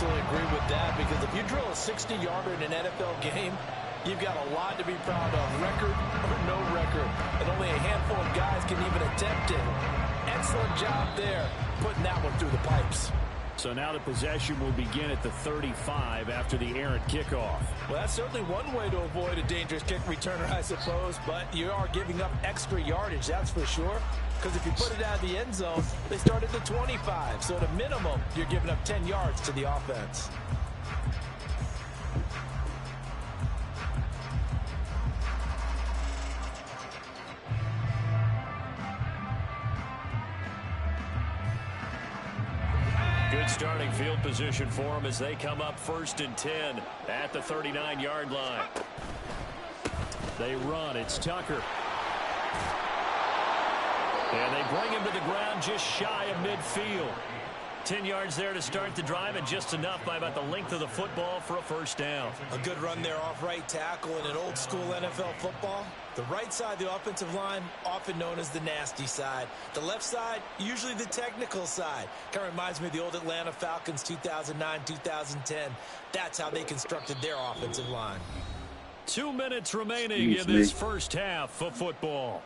absolutely agree with that, because if you drill a 60-yarder in an NFL game, you've got a lot to be proud of, record or no record. And only a handful of guys can even attempt it. Excellent job there, putting that one through the pipes. So now the possession will begin at the 35 after the errant kickoff. Well, that's certainly one way to avoid a dangerous kick returner, I suppose, but you are giving up extra yardage, that's for sure. Because if you put it out of the end zone, they start at the 25. So at a minimum, you're giving up 10 yards to the offense. Good starting field position for them as they come up 1st and 10 at the 39-yard line. They run. It's Tucker. And they bring him to the ground just shy of midfield. 10 yards there to start the drive, and just enough by about the length of the football for a first down. A good run there off right tackle in an old-school NFL football. The right side of the offensive line, often known as the nasty side. The left side, usually the technical side. Kind of reminds me of the old Atlanta Falcons 2009-2010. That's how they constructed their offensive line. 2 minutes remaining in this first half of football.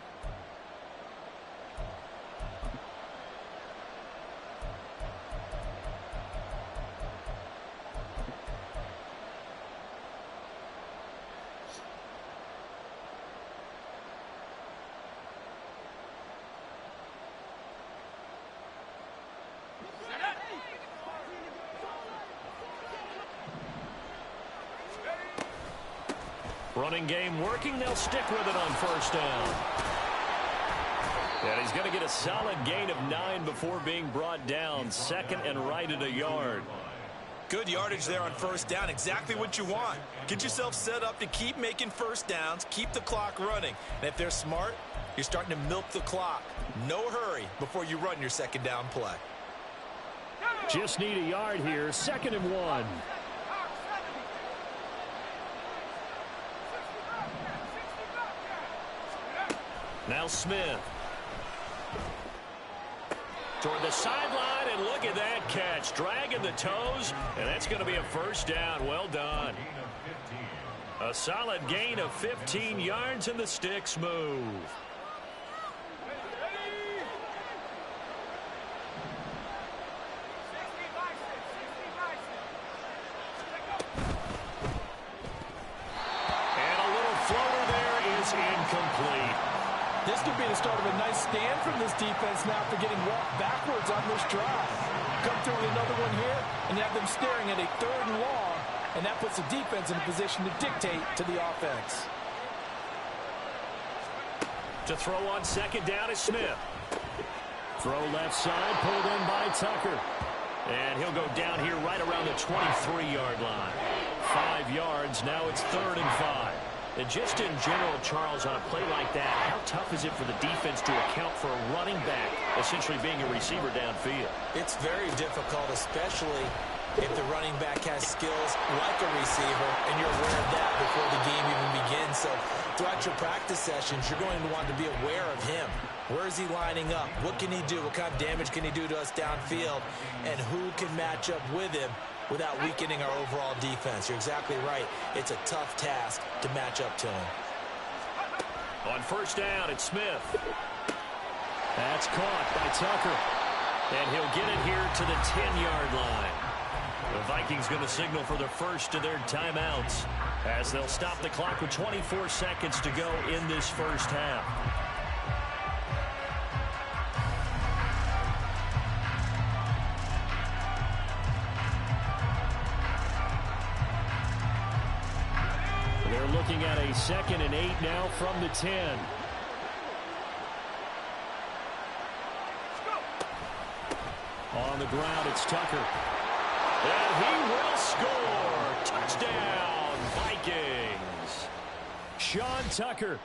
Running game working. They'll stick with it on first down. And he's going to get a solid gain of 9 before being brought down. 2nd and right at a yard. Good yardage there on first down. Exactly what you want. Get yourself set up to keep making first downs. Keep the clock running. And if they're smart, you're starting to milk the clock. No hurry before you run your second down play. Just need a yard here. 2nd and 1. Now Smith. Toward the sideline, and look at that catch. Dragging the toes, and that's going to be a first down. Well done. A solid gain of 15 yards, and the sticks move. And a little floater there is incomplete. This could be the start of a nice stand from this defense now for getting walked backwards on this drive. Come through with another one here, and you have them staring at a 3rd and long, and that puts the defense in a position to dictate to the offense. To throw on 2nd down is Smith. Throw left side, pulled in by Tucker. And he'll go down here right around the 23-yard line. 5 yards, now it's 3rd and 5. And just in general, Charles, on a play like that, how tough is it for the defense to account for a running back essentially being a receiver downfield? It's very difficult, especially if the running back has skills like a receiver, and you're aware of that before the game even begins. So throughout your practice sessions, you're going to want to be aware of him. Where is he lining up? What can he do? What kind of damage can he do to us downfield? And who can match up with him without weakening our overall defense? You're exactly right. It's a tough task to match up to him. On first down, it's Smith. That's caught by Tucker. And he'll get it here to the 10-yard line. The Vikings going to signal for the first of their timeouts as they'll stop the clock with 24 seconds to go in this first half. They're looking at a 2nd and 8 now from the 10. On the ground, it's Tucker. And he will score. Touchdown, Vikings. Sean Tucker,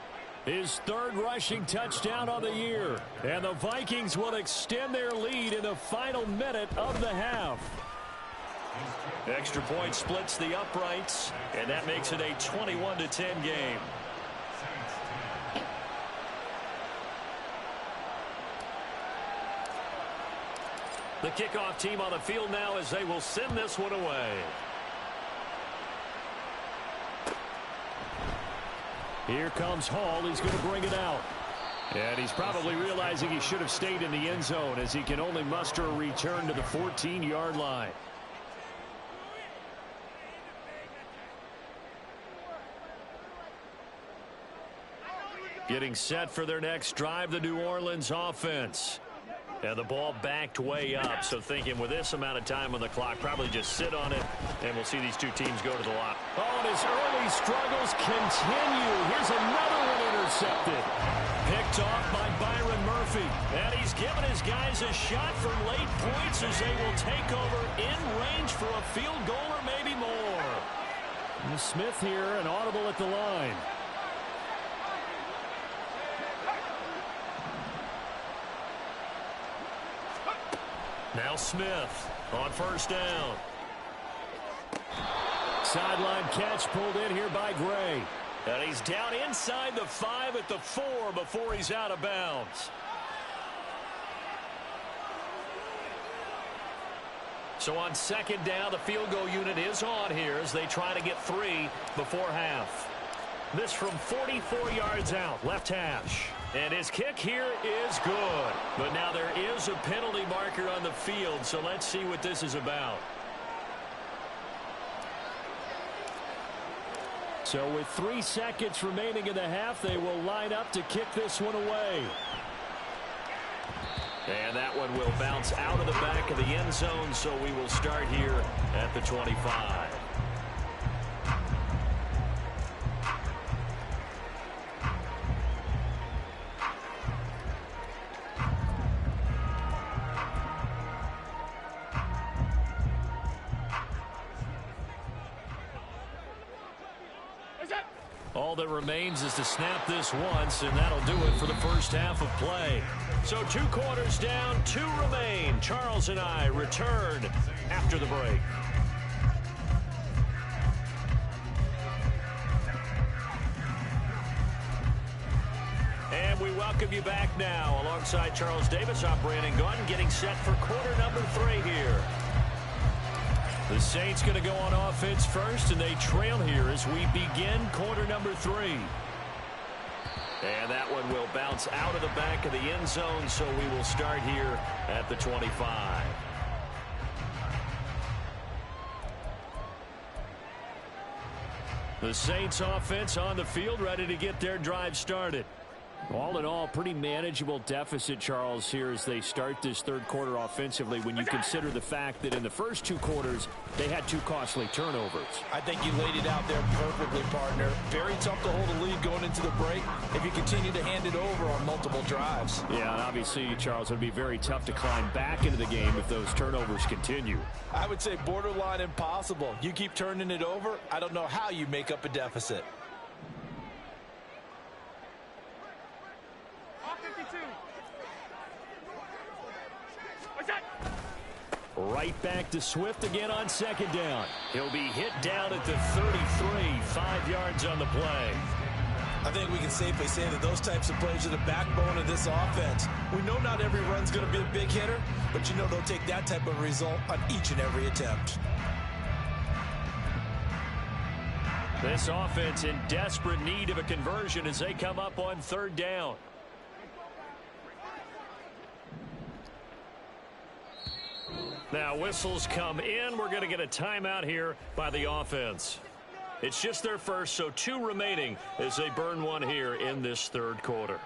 his 3rd rushing touchdown on the year. And the Vikings will extend their lead in the final minute of the half. Extra point splits the uprights, and that makes it a 21-10 game. The kickoff team on the field now as they will send this one away. Here comes Hall. He's going to bring it out. And he's probably realizing he should have stayed in the end zone as he can only muster a return to the 14-yard line. Getting set for their next drive, the New Orleans offense. And the ball backed way up, so thinking with this amount of time on the clock, probably just sit on it, and we'll see these two teams go to the line. Oh, and his early struggles continue. Here's another one intercepted. Picked off by Byron Murphy. And he's given his guys a shot for late points as they will take over in range for a field goal or maybe more. And Smith here, an audible at the line. Now Smith on first down. Sideline catch pulled in here by Gray. And he's down inside the 5 at the 4 before he's out of bounds. So on second down, the field goal unit is on here as they try to get 3 before half. This from 44 yards out, left hash. And his kick here is good. But now there is a penalty marker on the field, so let's see what this is about. So with 3 seconds remaining in the half, they will line up to kick this one away. And that one will bounce out of the back of the end zone, so we will start here at the 25. All that remains is to snap this once, and that'll do it for the first half of play. So 2 quarters down, 2 remain. Charles and I return after the break. And we welcome you back now. Alongside Charles Davis, I'm Brandon Gaudin, getting set for quarter number 3 here. The Saints going to go on offense first, and they trail here as we begin quarter number 3. And that one will bounce out of the back of the end zone, so we will start here at the 25. The Saints offense on the field, ready to get their drive started. All in all, pretty manageable deficit, Charles, here as they start this third quarter offensively when you consider the fact that in the first 2 quarters, they had 2 costly turnovers. I think you laid it out there perfectly, partner. Very tough to hold a lead going into the break if you continue to hand it over on multiple drives. Yeah, and obviously, Charles, it would be very tough to climb back into the game if those turnovers continue. I would say borderline impossible. You keep turning it over, I don't know how you make up a deficit. Right back to Swift again on second down. He'll be hit down at the 33, 5 yards on the play. I think we can safely say that those types of plays are the backbone of this offense. We know not every run's going to be a big hitter, but you know they'll take that type of result on each and every attempt. This offense in desperate need of a conversion as they come up on third down. Now whistles come in. We're going to get a timeout here by the offense. It's just their first, so 2 remaining as they burn one here in this third quarter.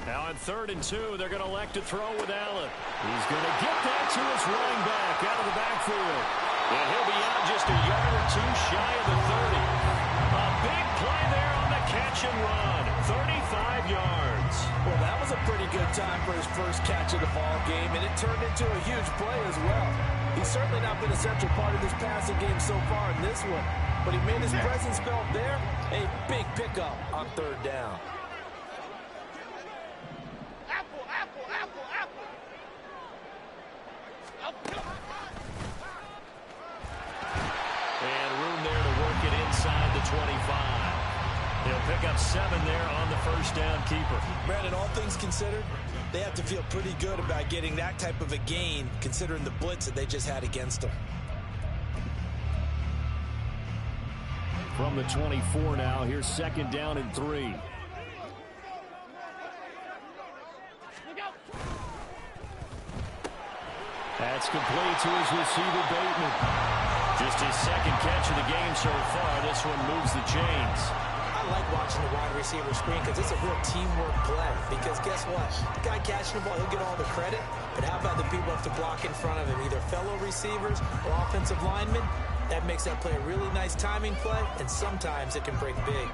Now on 3rd and 2, they're going to elect to throw with Allen. He's going to get that to his running back out of the backfield. And he'll be out just a yard or two shy of the 30. A big play there on the catch and run. 35 yards. Well, that was a pretty good time for his first catch of the ball game, and it turned into a huge play as well. He's certainly not been a central part of this passing game so far in this one, but he made his presence felt there. A big pickup on 3rd down. And room there to work it inside the 25. He'll pick up 7 there on the first down keeper. Brandon, all things considered, they have to feel pretty good about getting that type of a gain, considering the blitz that they just had against them. From the 24 now, here's 2nd down and 3. That's complete to his receiver, Bateman. Just his 2nd catch of the game so far. This one moves the chains. I like watching the wide receiver screen because it's a real teamwork play. Because guess what? The guy catching the ball, he'll get all the credit. But how about the people who have to block in front of him, either fellow receivers or offensive linemen? That makes that play a really nice timing play, and sometimes it can break big.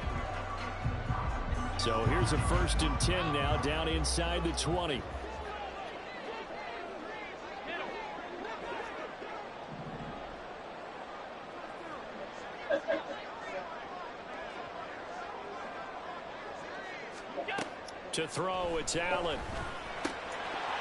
So here's a 1st and 10 now, down inside the 20. To throw, it's Allen.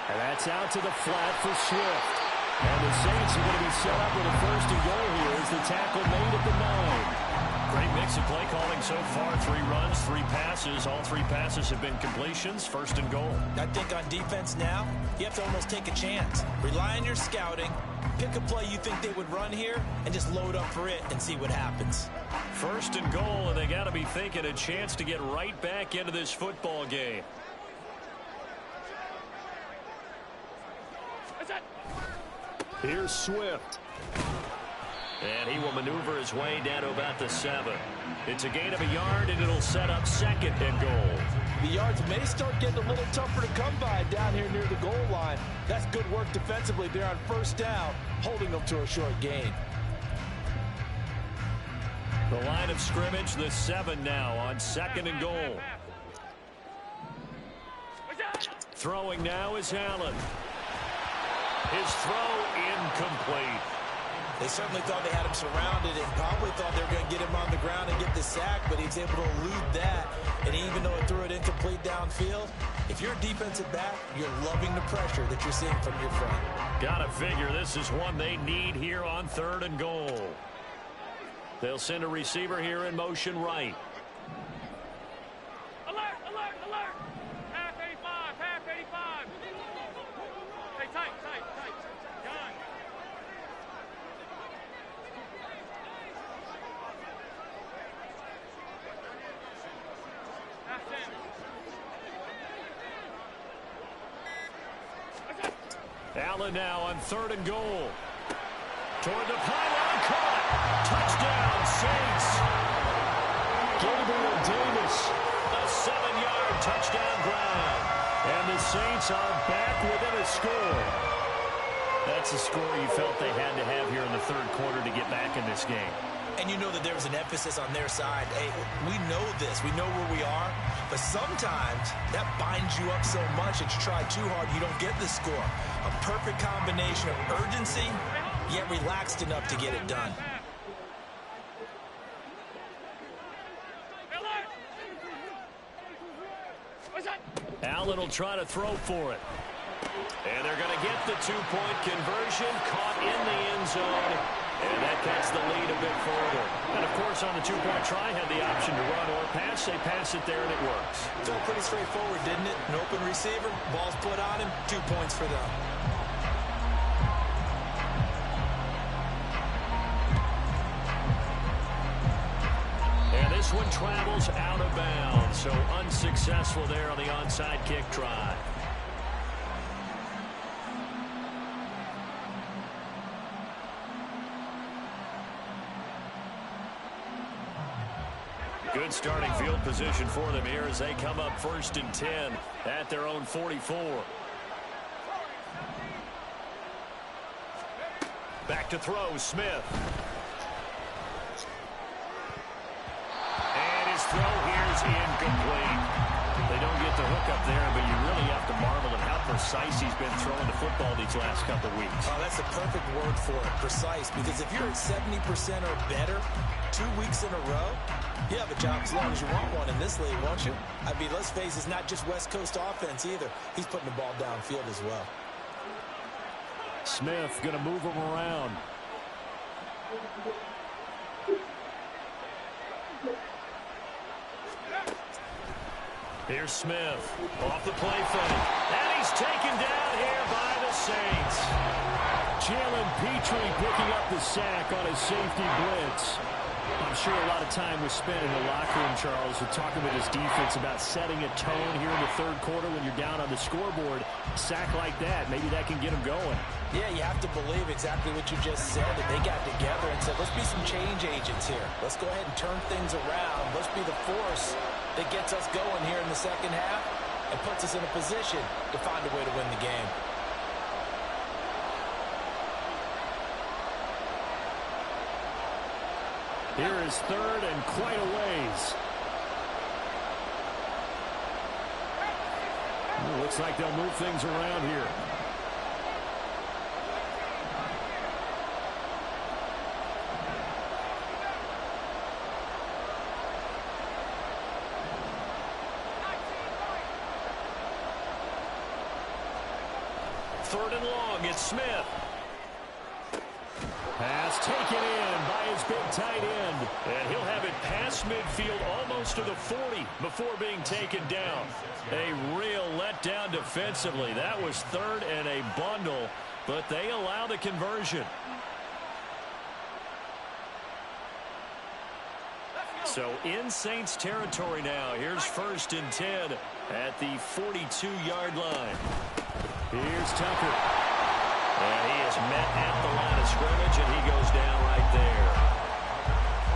And that's out to the flat for Swift. And the Saints are going to be set up with a 1st and goal here as the tackle made at the 9. Great mix of play calling so far. 3 runs, 3 passes. All 3 passes have been completions. 1st and goal. I think on defense now, you have to almost take a chance. Rely on your scouting. Pick a play you think they would run here and just load up for it and see what happens. 1st and goal, and they got to be thinking a chance to get right back into this football game. Here's Swift. And he will maneuver his way down to about the 7. It's a gain of a yard, and it'll set up 2nd and goal. The yards may start getting a little tougher to come by down here near the goal line. That's good work defensively there on 1st down, holding them to a short gain. The line of scrimmage, the 7 now on 2nd and goal. Throwing now is Allen. His throw incomplete. They certainly thought they had him surrounded and probably thought they were going to get him on the ground and get the sack, but he was able to elude that. And even though it threw it incomplete downfield, if you're a defensive back, you're loving the pressure that you're seeing from your front. Gotta figure this is one they need here on 3rd and goal. They'll send a receiver here in motion right. Alert, alert, alert. Half 85, half 85. Hey, tight, tight, tight. Gun. Half 10. Allen now on 3rd and goal. Toward the pylon, caught. Touchdown, Saints. Gabriel Davis, a 7-yard touchdown grab. And the Saints are back within a score. That's a score you felt they had to have here in the 3rd quarter to get back in this game. And you know that there was an emphasis on their side. Hey, we know this. We know where we are. But sometimes that binds you up so much that you try too hard, you don't get the score. A perfect combination of urgency, yet relaxed enough to get it done. Allen will try to throw for it. And they're going to get the 2-point conversion, caught in the end zone. And that cuts the lead a bit further. And, of course, on the 2-point try, had the option to run or pass. They pass it there, and it works. So pretty straightforward, didn't it? An open receiver, ball's put on him, 2 points for them. And this one travels out of bounds. So unsuccessful there on the onside kick try. Good starting field position for them here as they come up 1st and 10 at their own 44. Back to throw, Smith. And his throw here is incomplete. They don't get the hook up there, but you really have to marvel at how precise he's been throwing the football these last couple of weeks. Oh, that's the perfect word for it, precise, because if you're at 70% or better 2 weeks in a row, you have a job as long as you want one in this league, won't you? I mean, let's face it, it's not just West Coast offense either. He's putting the ball downfield as well. Smith going to move him around. Here's Smith off the play fake. And he's taken down here by the Saints. Jalen Petrie picking up the sack on his safety blitz. I'm sure a lot of time was spent in the locker room, Charles, with talking with his defense about setting a tone here in the third quarter when you're down on the scoreboard. Sack like that, maybe that can get him going. Yeah, you have to believe exactly what you just said, that they got together and said, let's be some change agents here. Let's go ahead and turn things around. Let's be the force that gets us going here in the second half and puts us in a position to find a way to win the game. Here is 3rd and quite a ways. Looks like they'll move things around here. Third and long, it's Smith. Pass taken in by his big tight end. And he'll have it past midfield almost to the 40 before being taken down. A real letdown defensively. That was 3rd and a bundle, but they allow the conversion. So in Saints territory now. Here's 1st and 10 at the 42-yard line. Here's Tucker. And he is met at the line of scrimmage, and he goes down right there.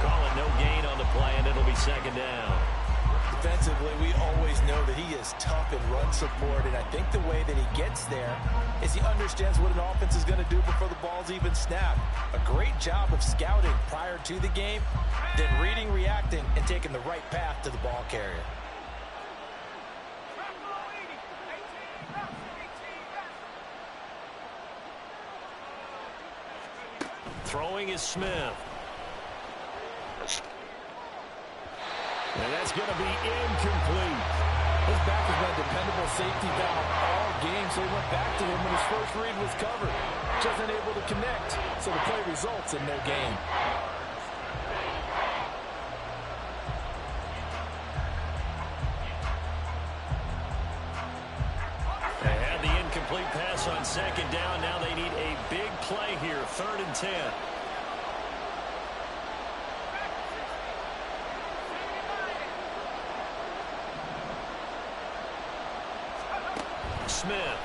Call it no gain on the play, and it'll be 2nd down. Defensively, we always know that he is tough in run support, and I think the way that he gets there is he understands what an offense is going to do before the ball's even snapped. A great job of scouting prior to the game, then reading, reacting, and taking the right path to the ball carrier. Throwing is Smith. And that's going to be incomplete. His back has been a dependable safety valve all game, so he went back to him when his first read was covered. Just unable to connect, so the play results in no gain. They had the incomplete pass on 2nd down. Now they need a big play here, 3rd and 10. Smith.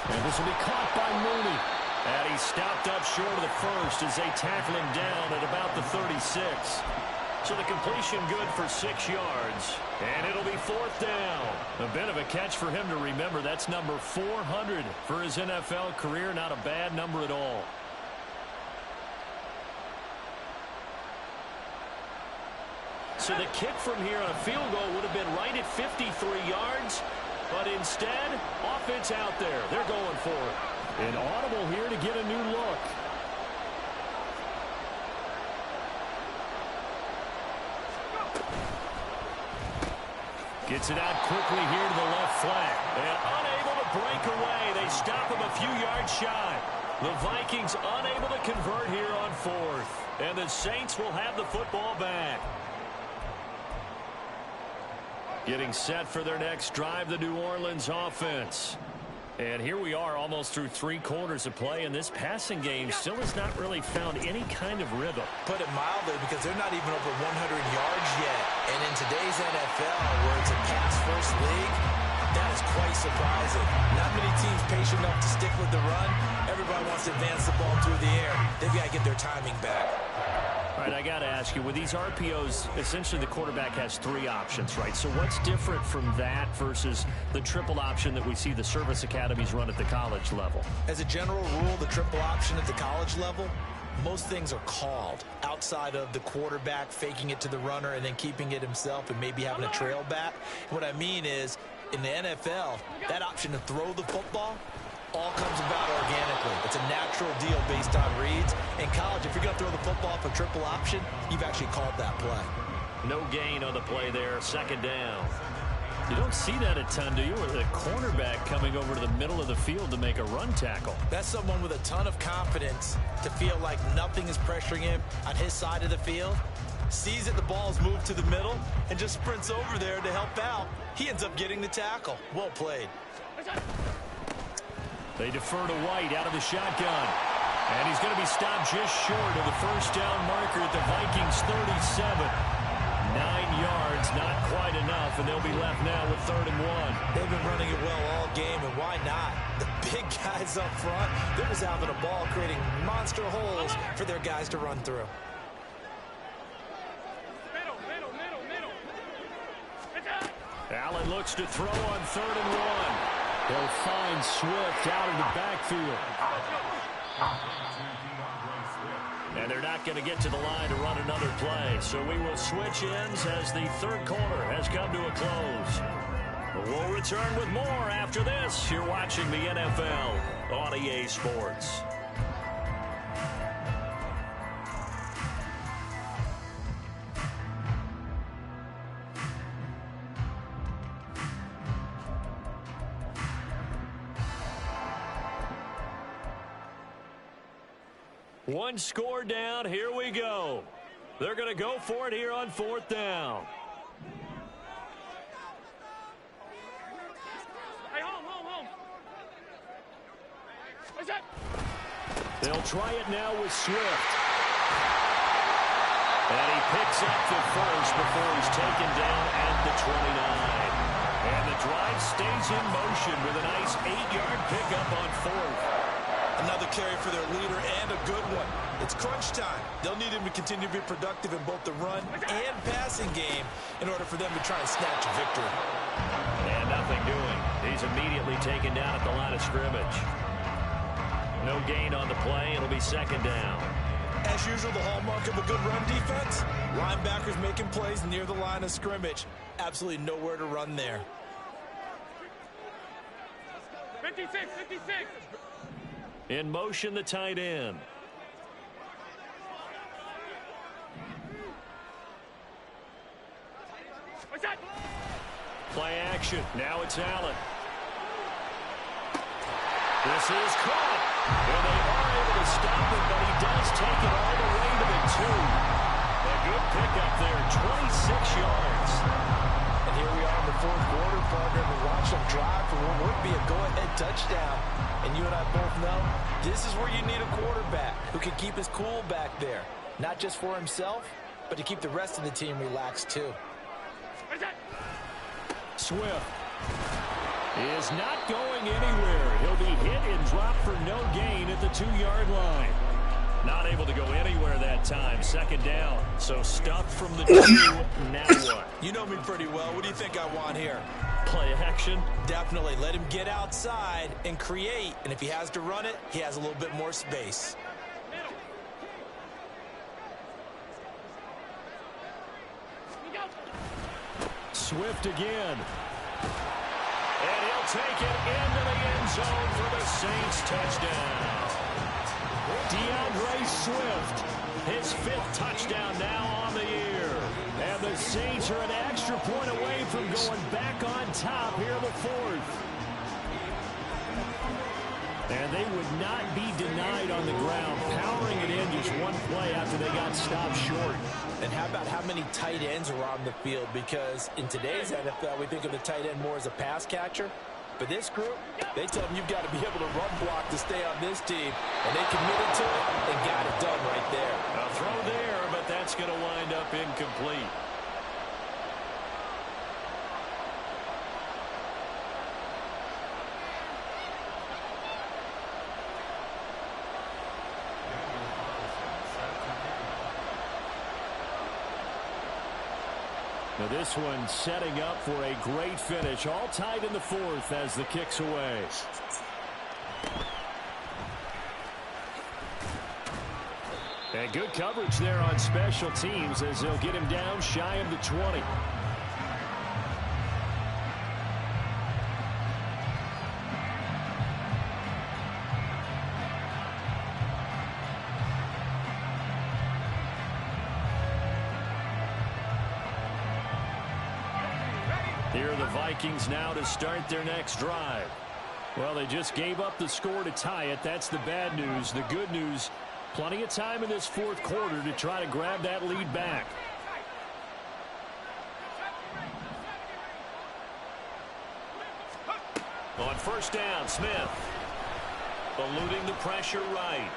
And this will be caught by Mooney. And he's stopped up short of the 1st as they tackle him down at about the 36. So the completion good for 6 yards. And it'll be 4th down. A bit of a catch for him to remember. That's number 400 for his NFL career. Not a bad number at all. So the kick from here on a field goal would have been right at 53 yards. But instead, offense out there. They're going for it. An audible here to get a new look. Gets it out quickly here to the left flank. And unable to break away. They stop him a few yards shy. The Vikings unable to convert here on 4th. And the Saints will have the football back. Getting set for their next drive, the New Orleans offense. And here we are almost through 3 quarters of play, and this passing game still has not really found any kind of rhythm. Put it mildly, because they're not even over 100 yards yet. And in today's NFL, where it's a pass-first league, that is quite surprising. Not many teams patient enough to stick with the run. Everybody wants to advance the ball through the air. They've got to get their timing back. All right, I got to ask you, with these RPOs, essentially the quarterback has 3 options, right? So what's different from that versus the triple option that we see the service academies run at the college level? As a general rule, the triple option at the college level, most things are called outside of the quarterback faking it to the runner and then keeping it himself and maybe having a trail back. What I mean is, in the NFL, that option to throw the football all comes about organically. It's a natural deal based on reads. In college, if you're going to throw the football for triple option, you've actually called that play. No gain on the play there, second down. You don't see that a ton, do you? With a cornerback coming over to the middle of the field to make a run tackle. That's someone with a ton of confidence to feel like nothing is pressuring him on his side of the field. Sees that the ball's moved to the middle and just sprints over there to help out. He ends up getting the tackle. Well played. They defer to White out of the shotgun. And he's going to be stopped just short of the first down marker at the Vikings 37. 9 yards, not quite enough, and they'll be left now with 3rd and 1. They've been running it well all game, and why not? The big guys up front, they're just having a ball, creating monster holes for their guys to run through. Middle. Allen looks to throw on 3rd and 1. They'll find Swift out in the backfield. And they're not going to get to the line to run another play. So we will switch ends as the 3rd quarter has come to a close. We'll return with more after this. You're watching the NFL on EA Sports. One score down. Here we go. They're going to go for it here on 4th down. Hey, home. What's that? They'll try it now with Swift. And he picks up the first before he's taken down at the 29. And the drive stays in motion with a nice 8-yard pickup on 4th. Another carry for their leader and a good one. It's crunch time. They'll need him to continue to be productive in both the run and passing game in order for them to try and snatch a victory. And nothing doing. He's immediately taken down at the line of scrimmage. No gain on the play. It'll be 2nd down. As usual, the hallmark of a good run defense, linebackers making plays near the line of scrimmage. Absolutely nowhere to run there. 56. In motion, the tight end. What's that? Play action. Now it's Allen. This is caught. And they are able to stop it, but he does take it all the way to the 2. A good pickup there, 26 yards. And here we are in the 4th quarter, partner, and we watch them drive for what would be a go-ahead touchdown. And you and I both know this is where you need a quarterback who can keep his cool back there. Not just for himself, but to keep the rest of the team relaxed too. What's that? Swift is not going anywhere. He'll be hit and dropped for no gain at the 2-yard line. Not able to go anywhere that time. 2nd down. So stuffed from the 2. Now what? You know me pretty well. What do you think I want here? Play action. Definitely. Let him get outside and create. And if he has to run it, he has a little bit more space. Swift again. And he'll take it into the end zone for the Saints touchdown. DeAndre Swift, his 5th touchdown now on the year. And the Saints are an extra point away from going back on top here in the 4th. And they would not be denied on the ground, powering it in just one play after they got stopped short. And how about how many tight ends are on the field? Because in today's NFL, we think of the tight end more as a pass catcher. For this group, they tell them you've got to be able to run block to stay on this team. And they committed to it and got it done right there. A throw there, but that's going to wind up incomplete. Now this one setting up for a great finish. All tied in the fourth as the kick's away. And good coverage there on special teams as they'll get him down shy of the 20. Here are the Vikings now to start their next drive. Well, they just gave up the score to tie it. That's the bad news. The good news, plenty of time in this fourth quarter to try to grab that lead back. On first down, Smith. Eluding the pressure right.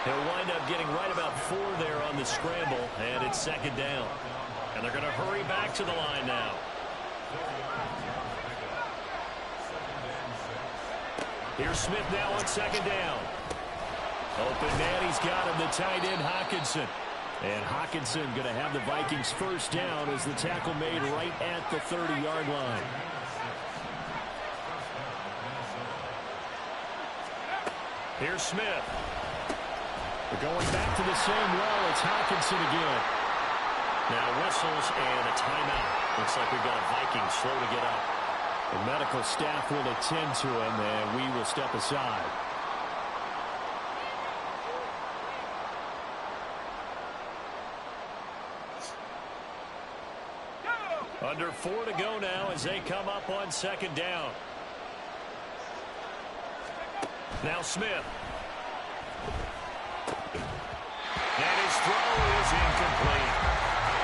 He'll wind up getting right about 4 there on the scramble, and it's second down. And they're going to hurry back to the line now. Here's Smith now on second down. Open man, he's got him, the tight end Hockenson. And Hockenson going to have the Vikings first down as the tackle made right at the 30-yard line. Here's Smith. We're going back to the same well. It's Hockenson again. Now whistles and a timeout. Looks like we've got a Viking slow to get up. The medical staff will attend to him, and we will step aside. Under 4 to go now as they come up on second down. Now Smith. And his throw is incomplete.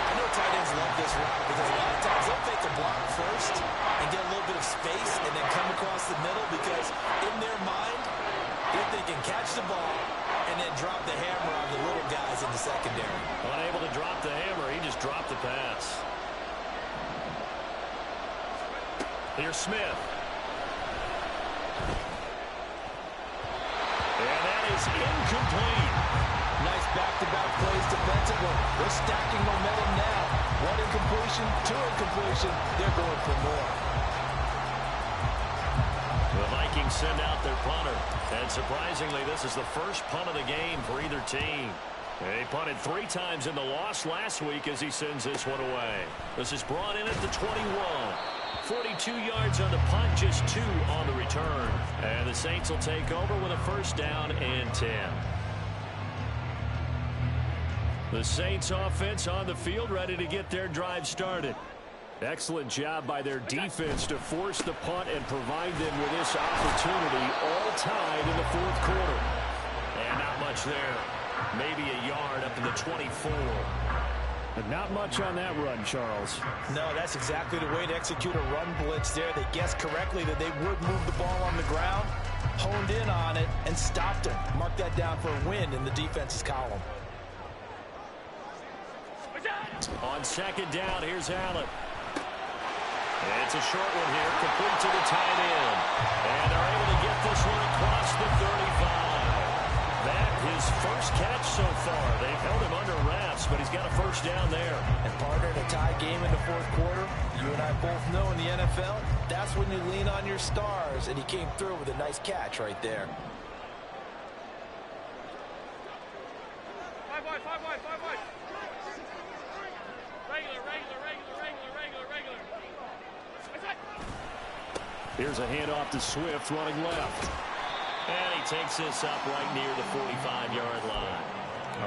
I know tight ends love this route because a lot of times they'll take the block first and get a little bit of space and then come across the middle because in their mind, they're thinking catch the ball and then drop the hammer on the little guys in the secondary. Unable to drop the hammer, he just dropped the pass. Here's Smith. And that is incomplete. Nice back-to-back plays defensively. They're stacking momentum now. 1 incompletion, 2 incompletion. They're going for more. The Vikings send out their punter. And surprisingly, this is the first punt of the game for either team. They punted 3 times in the loss last week as he sends this one away. This is brought in at the 21. 42 yards on the punt, just 2 on the return. And the Saints will take over with a first down and 10. The Saints offense on the field, ready to get their drive started. Excellent job by their defense to force the punt and provide them with this opportunity, all tied in the fourth quarter. And not much there. Maybe a yard up in the 24. But not much on that run, Charles. No, that's exactly the way to execute a run blitz there. They guessed correctly that they would move the ball on the ground, honed in on it, and stopped him. Mark that down for a win in the defense's column. On second down, here's Allen. It's a short one here, complete to the tight end. And they're able to get this one across the 35. That his first catch so far. They've held him under wraps, but he's got a first down there. And partner, in a tie game in the fourth quarter, you and I both know in the NFL, that's when you lean on your stars, and he came through with a nice catch right there. 5 wide, 5 wide, 5 wide. Regular. Here's a handoff to Swift running left. And he takes this up right near the 45-yard line.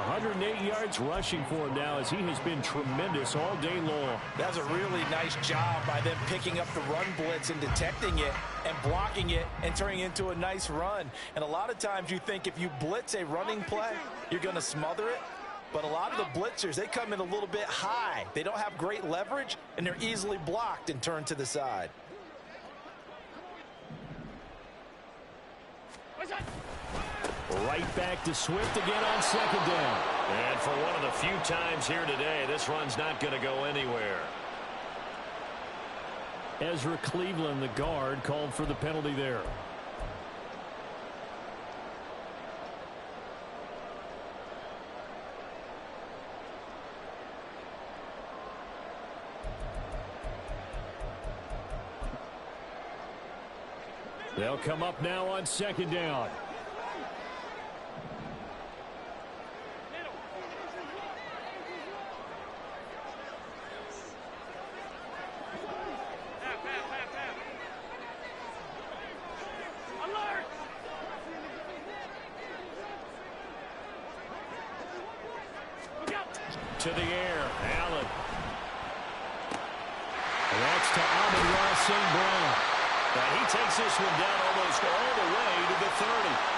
108 yards rushing for him now as he has been tremendous all day long. That's a really nice job by them picking up the run blitz and detecting it and blocking it and turning it into a nice run. And a lot of times you think if you blitz a running play, you're going to smother it. But a lot of the blitzers, they come in a little bit high. They don't have great leverage, and they're easily blocked and turned to the side. Right back to Swift again on second down. And for one of the few times here today, this run's not going to go anywhere. Ezra Cleveland, the guard, called for the penalty there. They'll come up now on second down. To the air, Allen. That's to Amon-Ra St. Brown. And he takes this one down almost all the way to the 30.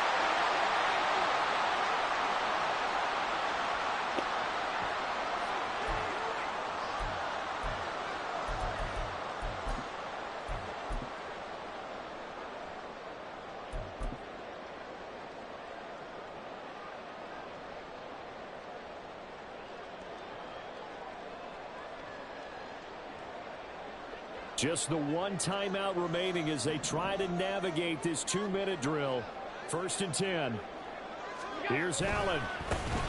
Just the one timeout remaining as they try to navigate this 2-minute drill. 1st and 10. Here's Allen.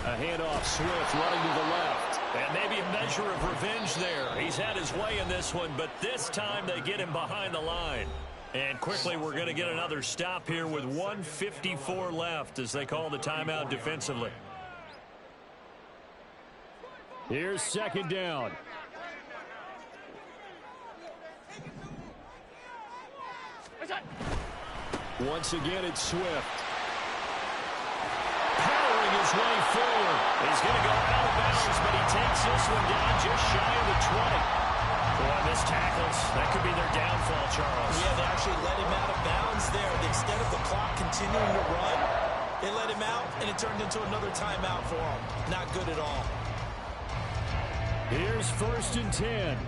A handoff, Swift running to the left. And maybe a measure of revenge there. He's had his way in this one, but this time they get him behind the line. And quickly we're going to get another stop here with 1:54 left as they call the timeout defensively. Here's 2nd down. Once again, it's Swift. Powering his way forward. He's going to go out of bounds, but he takes this one down just shy of the 20. Boy, missed tackles. That could be their downfall, Charles. Yeah, they actually let him out of bounds there. Instead of the clock continuing to run, they let him out, and it turned into another timeout for him. Not good at all. Here's 1st and 10.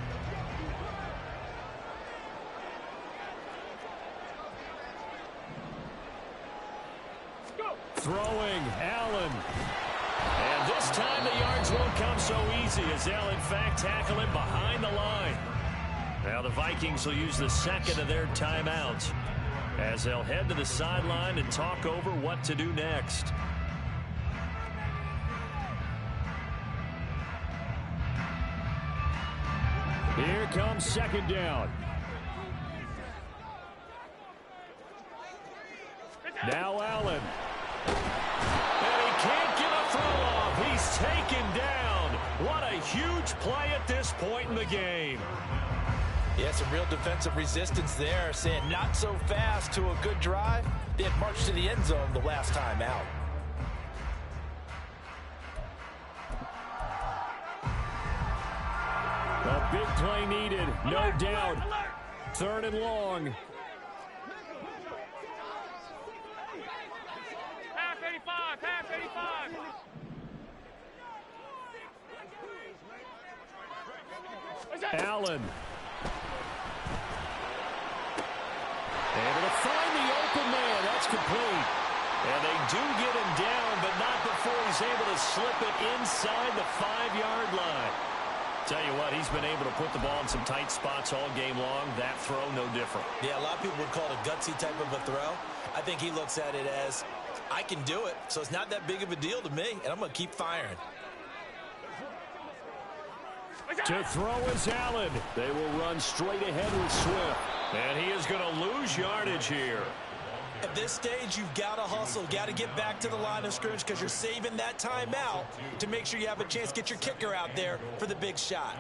Throwing, Allen. And this time the yards won't come so easy as they'll in fact tackle him behind the line. Now the Vikings will use the second of their timeouts as they'll head to the sideline and talk over what to do next. Here comes 2nd down. Now Allen. And he can't get a throw off. He's taken down. What a huge play at this point in the game. Yeah, some real defensive resistance there, saying not so fast to a good drive. They had marched to the end zone the last time out. A big play needed, no doubt. 3rd and long. Allen. Able to find the open man. That's complete. And they do get him down, but not before he's able to slip it inside the 5-yard line. Tell you what, he's been able to put the ball in some tight spots all game long. That throw, no different. Yeah, a lot of people would call it a gutsy type of a throw. I think he looks at it as, I can do it, so it's not that big of a deal to me, and I'm going to keep firing. To throw is Allen. They will run straight ahead with Swift. And he is going to lose yardage here. At this stage, you've got to hustle. Got to get back to the line of scrimmage because you're saving that timeout to make sure you have a chance to get your kicker out there for the big shot.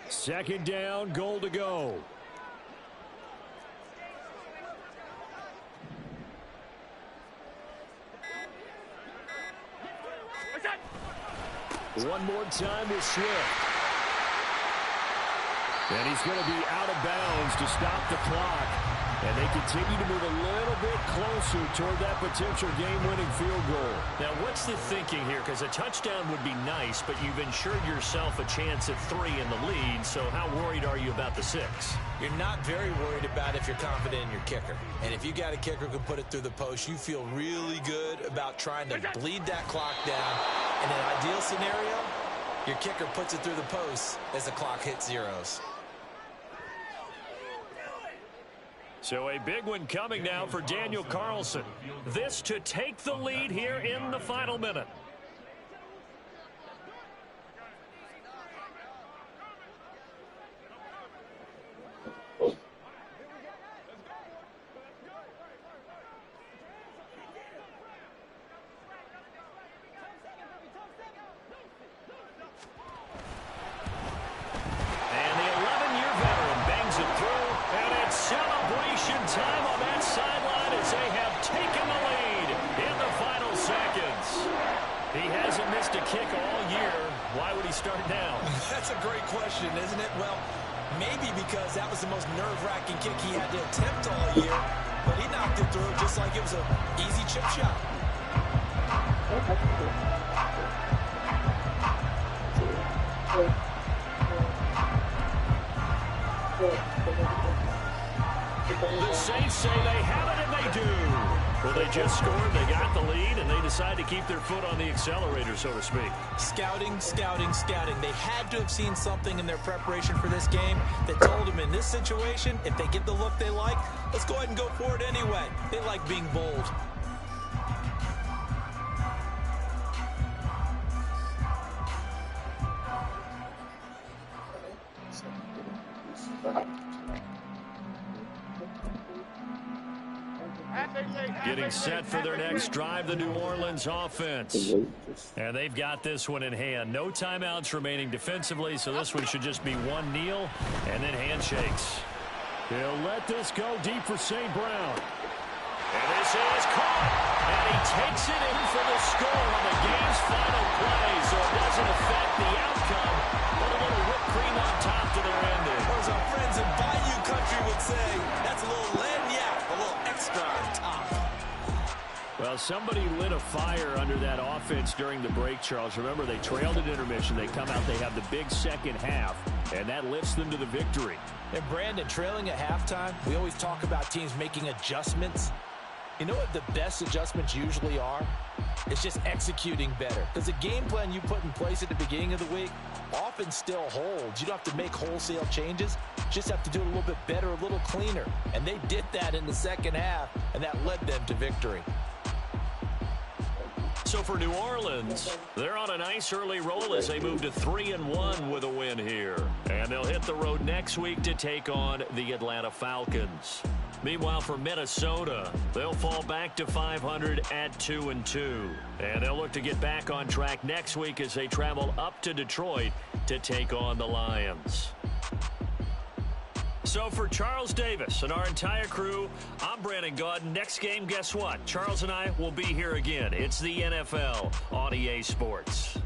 Second down, goal to go. One more time with Swift. And he's going to be out of bounds to stop the clock. And they continue to move a little bit closer toward that potential game-winning field goal. Now, what's the thinking here? Because a touchdown would be nice, but you've ensured yourself a chance at 3 in the lead. So how worried are you about the 6? You're not very worried about if you're confident in your kicker. And if you got a kicker who can put it through the post, you feel really good about trying to bleed that clock down. In an ideal scenario, your kicker puts it through the post as the clock hits zeros. So a big one coming now for Daniel Carlson. This to take the lead here in the final minute. maybe because that was the most nerve-wracking kick he had to attempt all year, but he knocked it through just like it was an easy chip shot. The Saints say they have it, and they do. Well, they just scored, they got the lead, and they decide to keep their foot on the accelerator, so to speak. Scouting, scouting, scouting. They had to have seen something in their preparation for this game that told them in this situation, if they get the look they like, let's go ahead and go for it anyway. They like being bold. Getting set for their next drive, the New Orleans offense. And they've got this one in hand. No timeouts remaining defensively, so this one should just be one kneel and then handshakes. He'll let this go deep for St. Brown. And this is caught. And he takes it in for the score on the game's final play, so it doesn't affect the outcome, but a little whipped cream on top to their ending. Or as our friends in Bayou Country would say, that's a little lagniappe, a little extra on top. Well, somebody lit a fire under that offense during the break, Charles. Remember, they trailed at intermission. They come out, they have the big second half, and that lifts them to the victory. And Brandon, trailing at halftime, we always talk about teams making adjustments. You know what the best adjustments usually are? It's just executing better. Because the game plan you put in place at the beginning of the week often still holds. You don't have to make wholesale changes. You just have to do it a little bit better, a little cleaner. And they did that in the second half, and that led them to victory. So for New Orleans, they're on a nice early roll as they move to 3-1 with a win here. And they'll hit the road next week to take on the Atlanta Falcons. Meanwhile, for Minnesota, they'll fall back to 500 at 2-2. And they'll look to get back on track next week as they travel up to Detroit to take on the Lions. So for Charles Davis and our entire crew, I'm Brandon Gaudin. Next game, guess what? Charles and I will be here again. It's the NFL on EA Sports.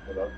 Hello?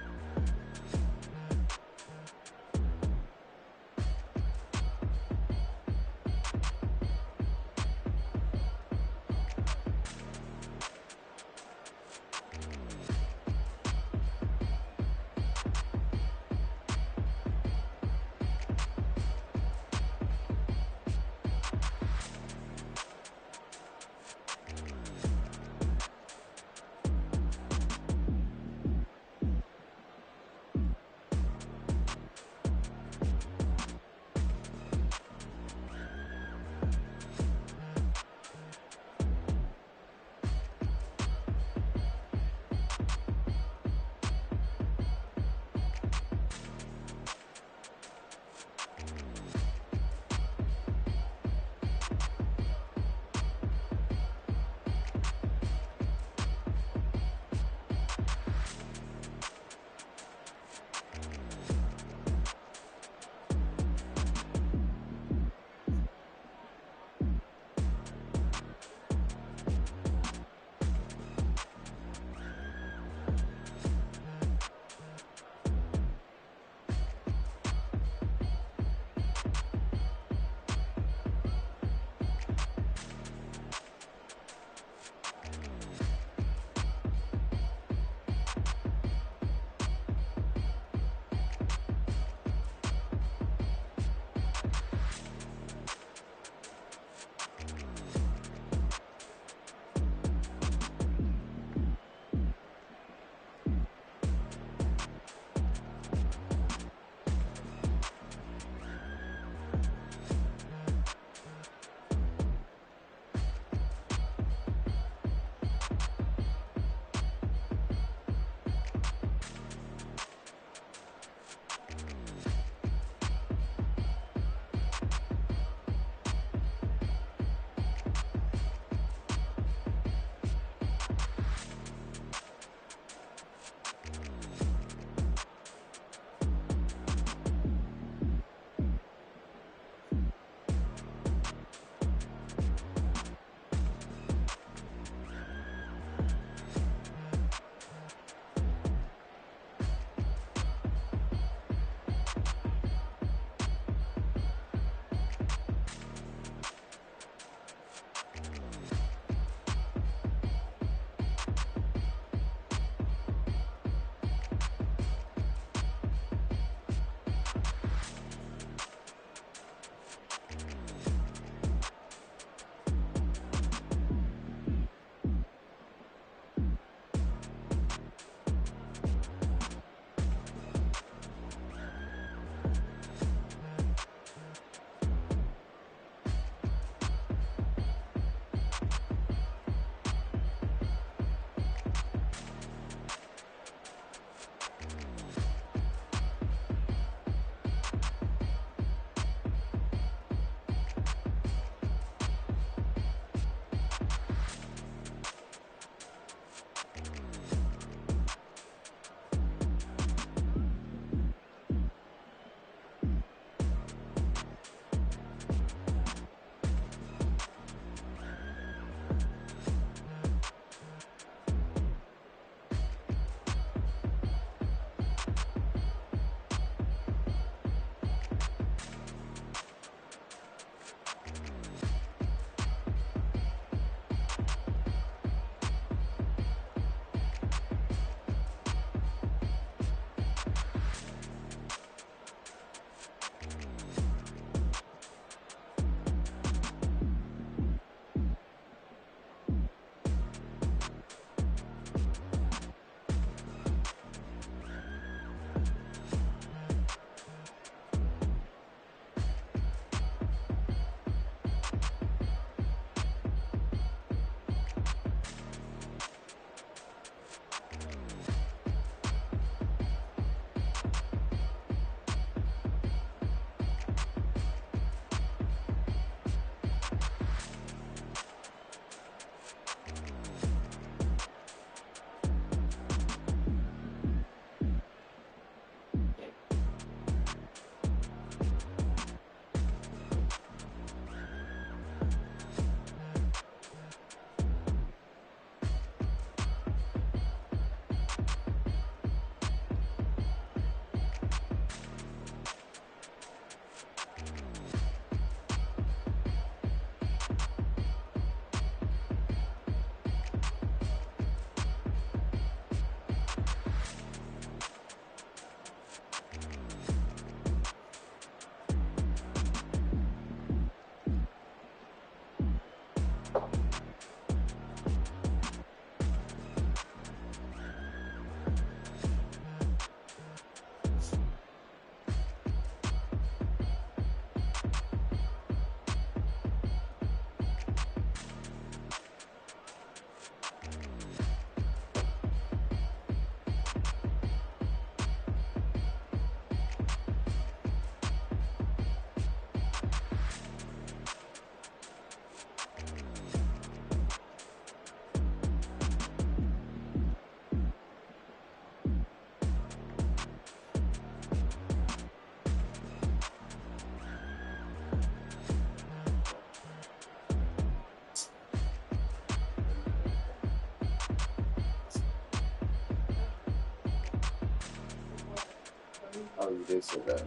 Oh, you did say that.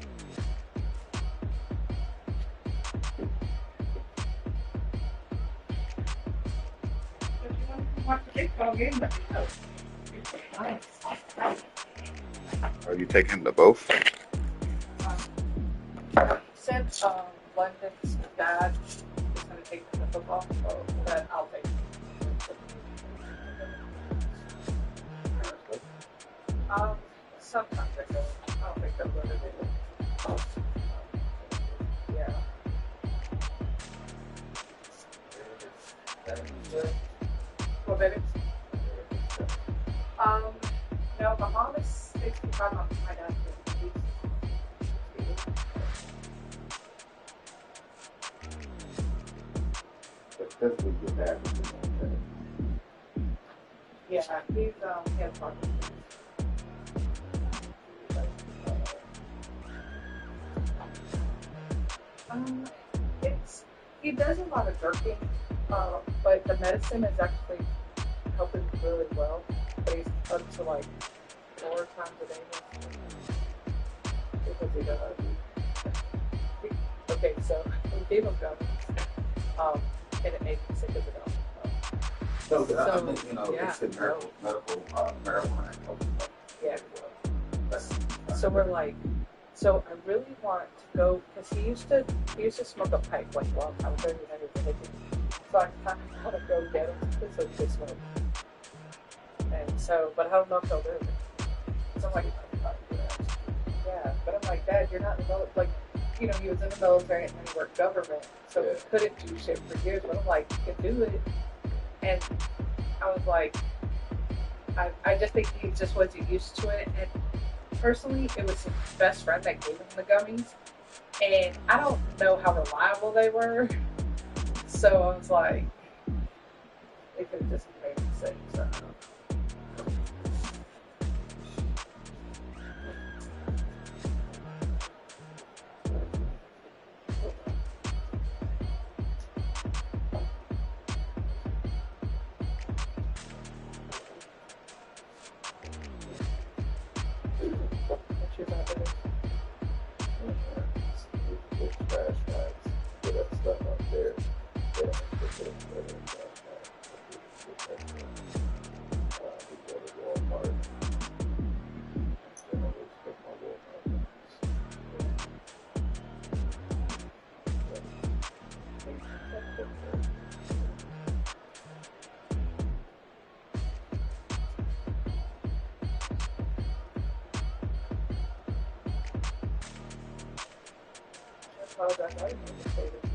Are you taking the both? Since London's dad is going to take the football, then I'll take it. Sometimes I go. I don't think they'll go to it. Yeah. What minutes? No, my mom is 65, my dad's 50. That's what your dad was doing. Yeah, he has Parkinson's. He does a lot of jerking, but the medicine is actually helping really well. But he's up to like 4 times a day because he does. Okay, so we gave him gummies, and it made him sick as a dog. So, I So, think, yeah. it's the medical marijuana helps. Yeah. That's So we're like, so I really want to go because he used to smoke a pipe like a long time ago. You know, he was so I kind of want to go get him so he could smoke. And so, but I don't know if he'll do it. So I'm like, yeah, but I'm like, Dad, you're not in the military. Like, he was in the military and then he worked government, so he couldn't do shit for years. But I'm like, he can do it. And I was like, I just think he just wasn't used to it. And personally, it was his best friend that gave him the gummies. And I don't know how reliable they were. So I was like, it could just made me sick. So. What you about to do? trash bags, put that stuff up there. We go to Walmart. Then I go pick my Walmart. I apologize. I didn't mean to say this.